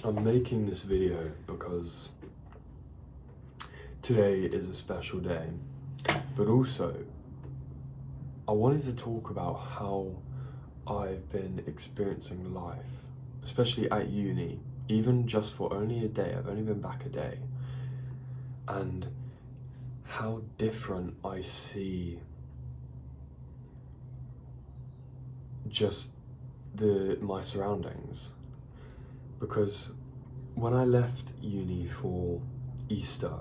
I'm making this video because today is a special day, but also I wanted to talk about how I've been experiencing life, especially at uni, even just for only a day. I've only been back a day, and how different I see just my surroundings. Because when I left uni for Easter,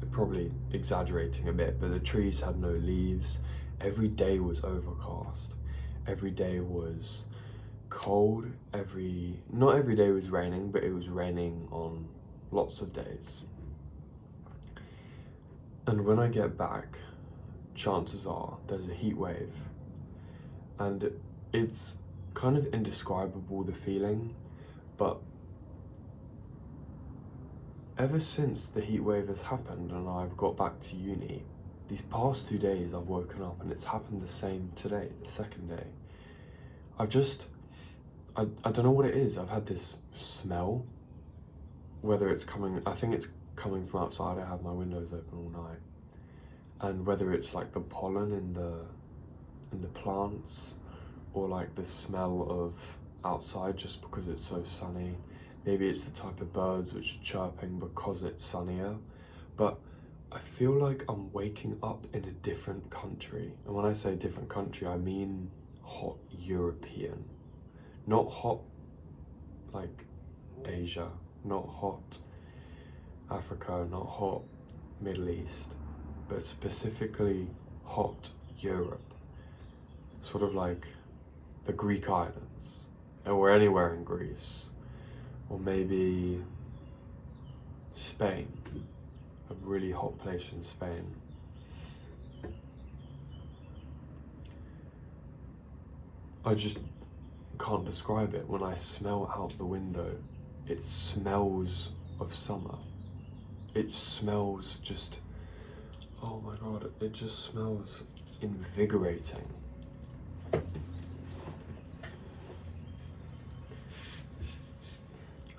probably exaggerating a bit, but the trees had no leaves. Every day was overcast. Every day was cold. Not every day was raining, but it was raining on lots of days. And when I get back, chances are there's a heat wave. And it's kind of indescribable, the feeling, but ever since the heat wave has happened and I've got back to uni, these past 2 days I've woken up and it's happened the same today, the second day. I don't know what it is. I've had this smell, whether it's coming, I think it's coming from outside. I have my windows open all night. And whether it's like the pollen in the plants, or like the smell of outside just because it's so sunny. Maybe it's the type of birds which are chirping because it's sunnier. But I feel like I'm waking up in a different country. And when I say different country, I mean hot European. Not hot like Asia, not hot Africa, not hot Middle East, but specifically hot Europe. Sort of like the Greek islands, or anywhere in Greece, or maybe Spain, a really hot place in Spain. I just can't describe it. When I smell out the window, it smells of summer. It smells just, oh my God, it just smells invigorating.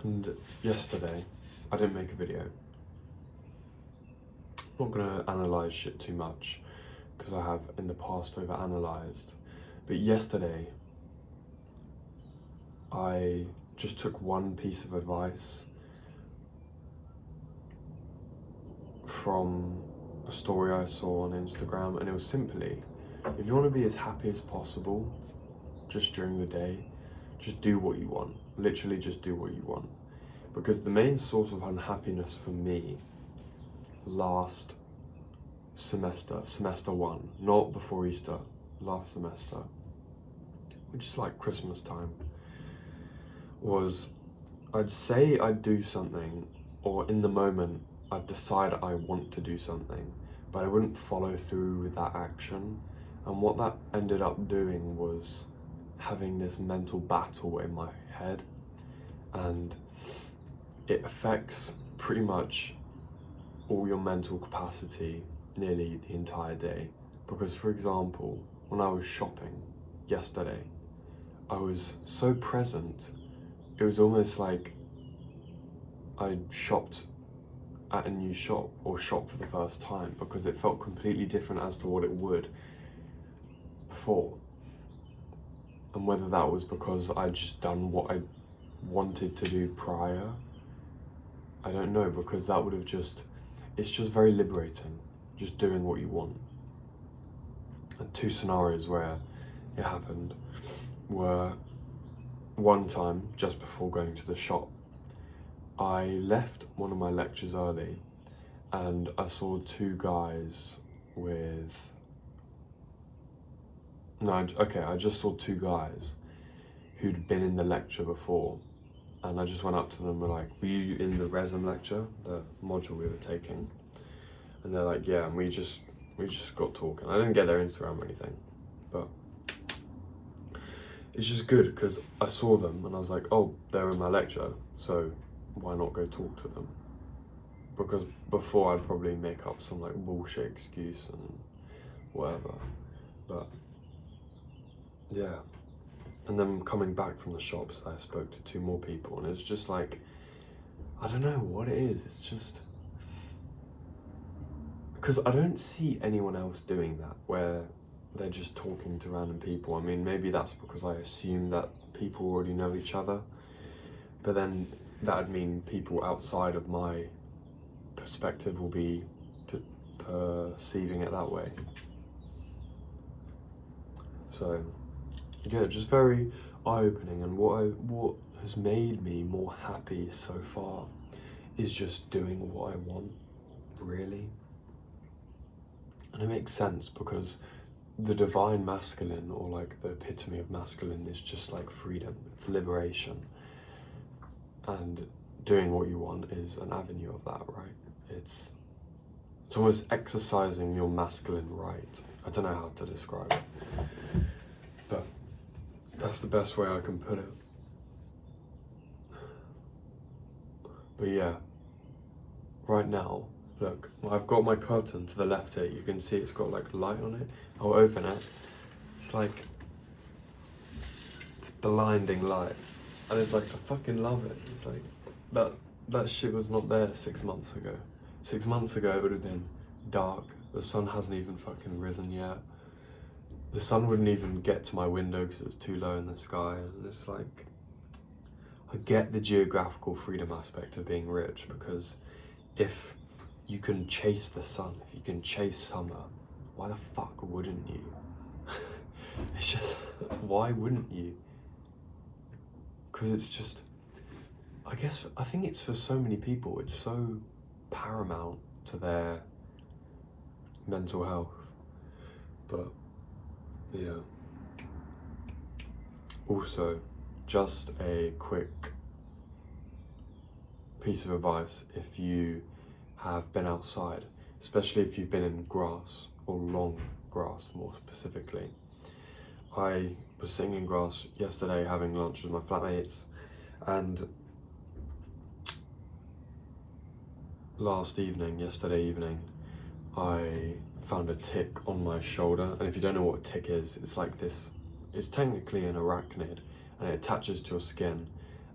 And yesterday, I didn't make a video. I'm not gonna analyze shit too much, because I have in the past overanalyzed. But yesterday, I just took one piece of advice from a story I saw on Instagram, and it was simply, if you want to be as happy as possible just during the day, just do what you want. Literally just do what you want. Because the main source of unhappiness for me last semester, semester 1, not before Easter, last semester, which is like Christmas time, was I'd say I'd do something, or in the moment I'd decide I want to do something, but I wouldn't follow through with that action. And what that ended up doing was having this mental battle in my head, and it affects pretty much all your mental capacity nearly the entire day. Because, for example, when I was shopping yesterday, I was so present. It was almost like I shopped at a new shop, or shopped for the first time, because it felt completely different as to what it would before. And whether that was because I'd just done what I wanted to do prior, I don't know, because that would have it's just very liberating, just doing what you want. And 2 scenarios where it happened were, one time, just before going to the shop, I left one of my lectures early, and I saw 2 guys I just saw 2 guys who'd been in the lecture before, and I just went up to them and were like, were you in the Resim lecture, the module we were taking? And they're like, yeah, and we just got talking. I didn't get their Instagram or anything, but it's just good because I saw them and I was like, oh, they're in my lecture, so why not go talk to them? Because before I'd probably make up some like bullshit excuse and whatever, but yeah. And then coming back from the shops, I spoke to 2 more people, and it's just like, I don't know what it is. It's just because I don't see anyone else doing that, where they're just talking to random people. I mean, maybe that's because I assume that people already know each other, but then that would mean people outside of my perspective will be perceiving it that way. So yeah, just very eye-opening. And what has made me more happy so far is just doing what I want, really. And it makes sense because the divine masculine, or like the epitome of masculine, is just like freedom, it's liberation. And doing what you want is an avenue of that, right? It's almost exercising your masculine right. I don't know how to describe it, but that's the best way I can put it. But yeah, right now, look, I've got my curtain to the left here. You can see it's got like light on it. I'll open it. It's like, it's blinding light. And it's like, I fucking love it. It's like, that shit was not there 6 months ago. 6 months ago, it would have been dark. The sun hasn't even fucking risen yet. The sun wouldn't even get to my window because it was too low in the sky. And it's like, I get the geographical freedom aspect of being rich, because if you can chase the sun, if you can chase summer, why the fuck wouldn't you? It's just, why wouldn't you? Because it's just, I think it's for so many people, it's so paramount to their mental health. But yeah. Also, just a quick piece of advice: if you have been outside, especially if you've been in grass, or long grass more specifically. I was sitting in grass yesterday having lunch with my flatmates, and yesterday evening, I found a tick on my shoulder. And if you don't know what a tick is, it's like this, it's technically an arachnid, and it attaches to your skin,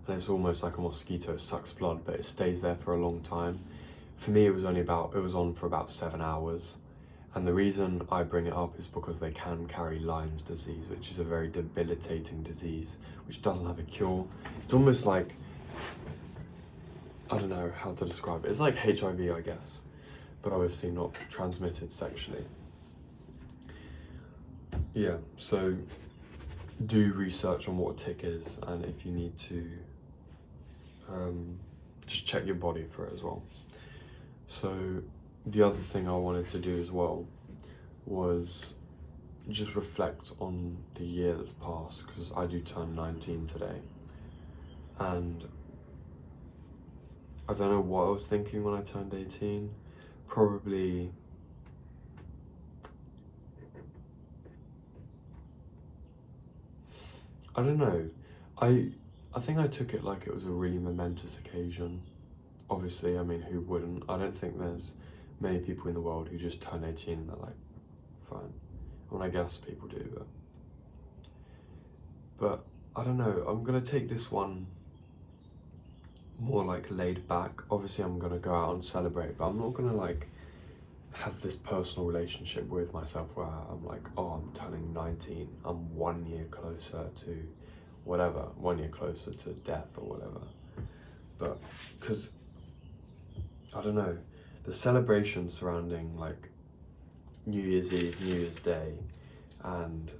and it's almost like a mosquito. It sucks blood, but it stays there for a long time. For me, it was on for about 7 hours. And the reason I bring it up is because they can carry Lyme's disease, which is a very debilitating disease, which doesn't have a cure. It's almost like, I don't know how to describe it. It's like HIV, I guess, but obviously not transmitted sexually. Yeah, so do research on what a tick is, and if you need to, just check your body for it as well. So the other thing I wanted to do as well was just reflect on the year that's passed, because I do turn 19 today, and I don't know what I was thinking when I turned 18. Probably I don't know. I think I took it like it was a really momentous occasion. Obviously, I mean, who wouldn't? I don't think there's many people in the world who just turn 18 and they're like, fine. Well, I guess people do, but I don't know. I'm gonna take this one more like laid back. Obviously, I'm gonna go out and celebrate, but I'm not gonna like have this personal relationship with myself where I'm like, oh, I'm turning 19. I'm 1 year closer to whatever, 1 year closer to death or whatever. But because I don't know, the celebration surrounding like New Year's Eve, New Year's Day, and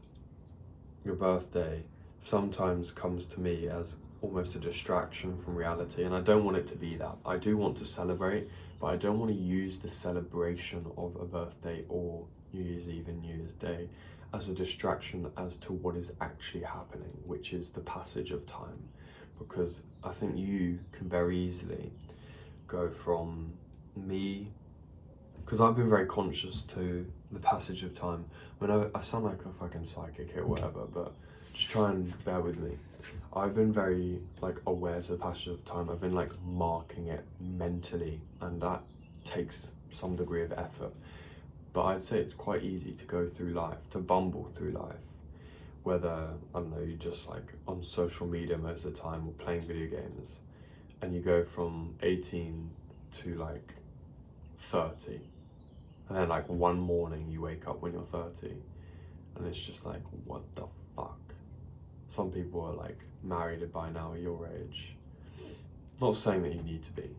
your birthday sometimes comes to me as almost a distraction from reality, and I don't want it to be that. I do want to celebrate, but I don't want to use the celebration of a birthday or New Year's Eve and New Year's Day as a distraction as to what is actually happening, which is the passage of time. Because I think you can very easily go from me, because I've been very conscious to the passage of time. When I sound like a fucking psychic or whatever, but just try and bear with me. I've been very like aware to the passage of time. I've been like marking it mentally, and that takes some degree of effort. But I'd say it's quite easy to go through life, to bumble through life, whether, I don't know, you just like on social media most of the time or playing video games, and you go from 18 to like 30, and then like one morning you wake up when you're 30, and it's just like, what the fuck? Some people are like married by now at your age. Not saying that you need to be,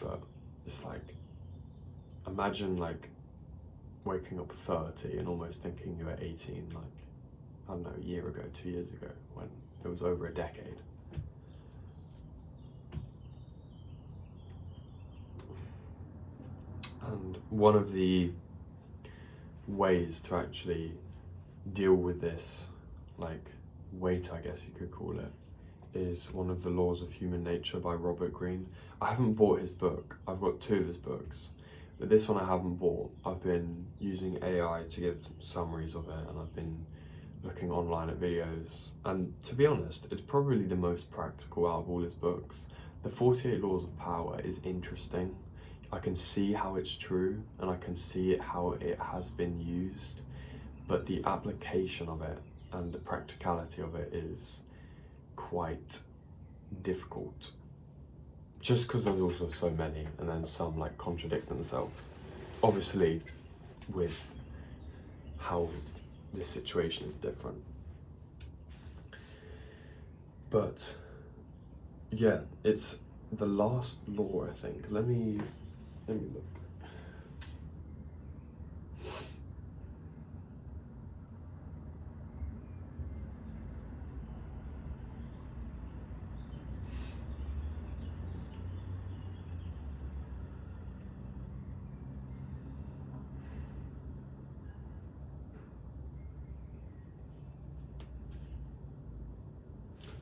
but it's like, imagine like waking up 30 and almost thinking you were 18, like, I don't know, a year ago, 2 years ago, when it was over a decade. And one of the ways to actually deal with this, like, weight, I guess you could call it, is one of the Laws of Human Nature by Robert Greene. I haven't bought his book. I've got 2 of his books, but this one I haven't bought. I've been using AI to give summaries of it, and I've been looking online at videos, and to be honest, it's probably the most practical out of all his books. The 48 Laws of Power is interesting. I can see how it's true, and I can see how it has been used, but the application of it and the practicality of it is quite difficult, just because there's also so many, and then some like contradict themselves, obviously, with how this situation is different. But yeah, it's the last law, I think. Let me look.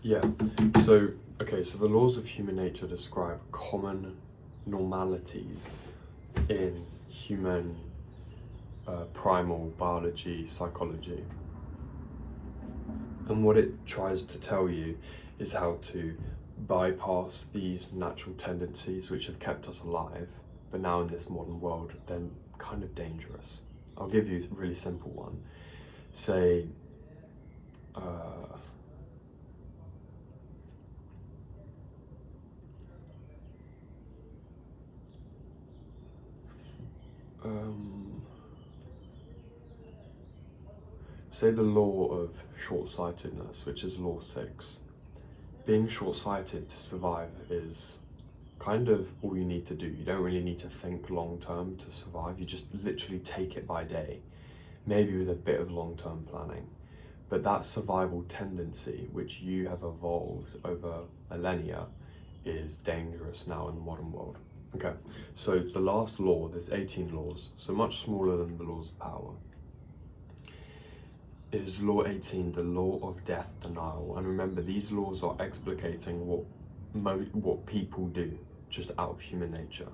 Yeah, so, okay, so the laws of human nature describe common normalities in human primal biology, psychology. And what it tries to tell you is how to bypass these natural tendencies which have kept us alive, but now in this modern world, they're kind of dangerous. I'll give you a really simple one. Say, say the law of short-sightedness, which is law 6. Being short-sighted to survive is kind of all you need to do. You don't really need to think long-term to survive. You just literally take it by day, maybe with a bit of long-term planning. But that survival tendency, which you have evolved over millennia, is dangerous now in the modern world. Okay, so the last law, there's 18 laws, so much smaller than the laws of power, is law 18, the law of death denial. And remember, these laws are explicating what people do just out of human nature.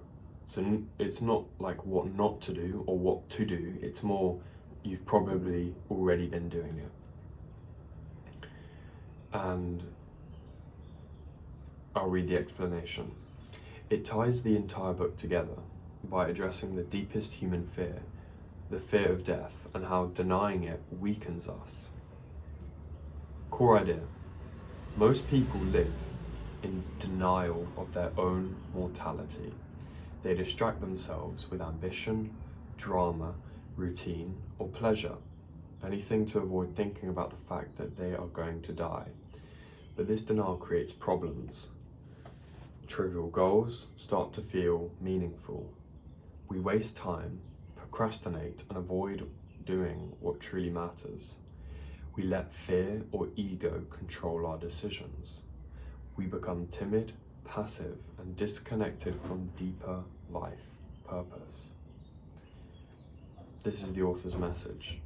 So it's not like what not to do or what to do, it's more you've probably already been doing it. And I'll read the explanation. It ties the entire book together by addressing the deepest human fear, the fear of death, and how denying it weakens us. Core idea: most people live in denial of their own mortality. They distract themselves with ambition, drama, routine, or pleasure, anything to avoid thinking about the fact that they are going to die. But this denial creates problems. Trivial goals start to feel meaningful. We waste time, procrastinate, and avoid doing what truly matters. We let fear or ego control our decisions. We become timid, passive, and disconnected from deeper life purpose. This is the author's message.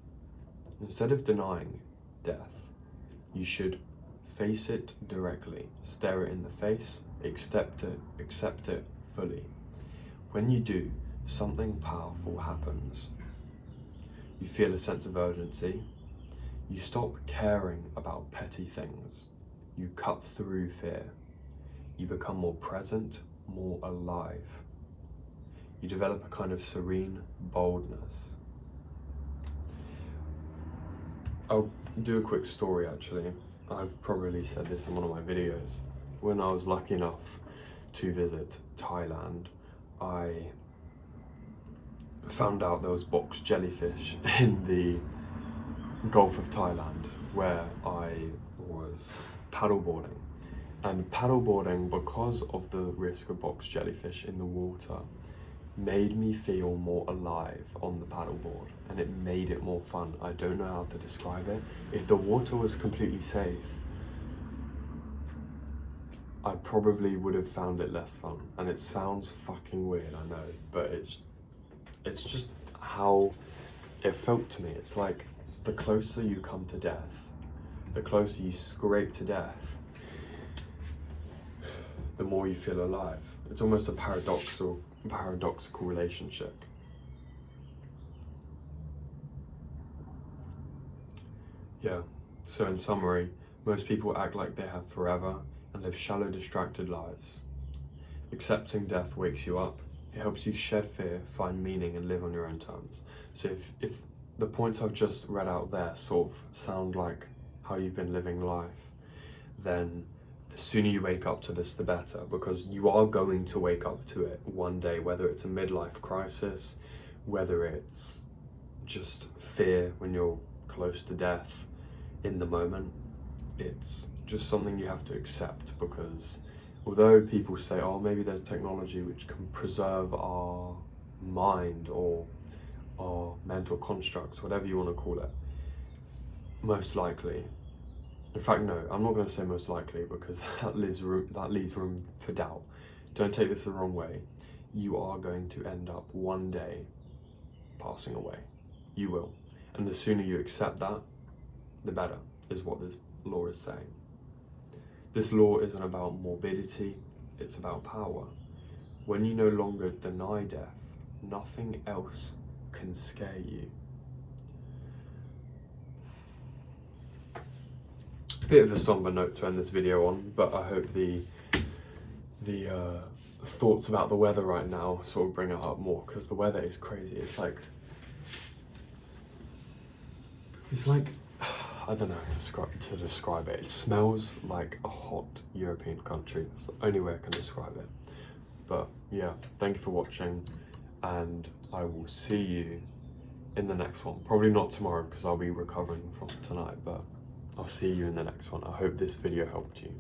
Instead of denying death, you should face it directly, stare it in the face, accept it fully. When you do, something powerful happens. You feel a sense of urgency. You stop caring about petty things. You cut through fear. You become more present, more alive. You develop a kind of serene boldness. I'll do a quick story actually. I've probably said this in one of my videos. When I was lucky enough to visit Thailand, I found out there was box jellyfish in the Gulf of Thailand where I was paddleboarding. And paddleboarding, because of the risk of box jellyfish in the water, made me feel more alive on the paddleboard, and it made it more fun. I don't know how to describe it. If the water was completely safe, I probably would have found it less fun. And it sounds fucking weird, I know, but it's just how it felt to me. It's like the closer you come to death, the closer you scrape to death, the more you feel alive. It's almost a paradoxical relationship. Yeah, so in summary, most people act like they have forever and live shallow, distracted lives. Accepting death wakes you up. It helps you shed fear, find meaning, and live on your own terms. So if the points I've just read out there sort of sound like how you've been living life, then the sooner you wake up to this, the better, because you are going to wake up to it one day, whether it's a midlife crisis, whether it's just fear when you're close to death in the moment. It's just something you have to accept, because although people say, oh, maybe there's technology which can preserve our mind or our mental constructs, whatever you want to call it, most likely, in fact, no, I'm not going to say most likely, because that leaves room for doubt. Don't take this the wrong way. You are going to end up one day passing away. You will. And the sooner you accept that, the better, is what this law is saying. This law isn't about morbidity, it's about power. When you no longer deny death, nothing else can scare you. Bit of a somber note to end this video on, but I hope the thoughts about the weather right now sort of bring it up more, because the weather is crazy. It's like I don't know how to describe it. It smells like a hot European country. It's the only way I can describe it. But yeah, thank you for watching, and I will see you in the next one. Probably not tomorrow, because I'll be recovering from tonight, but I'll see you in the next one. I hope this video helped you.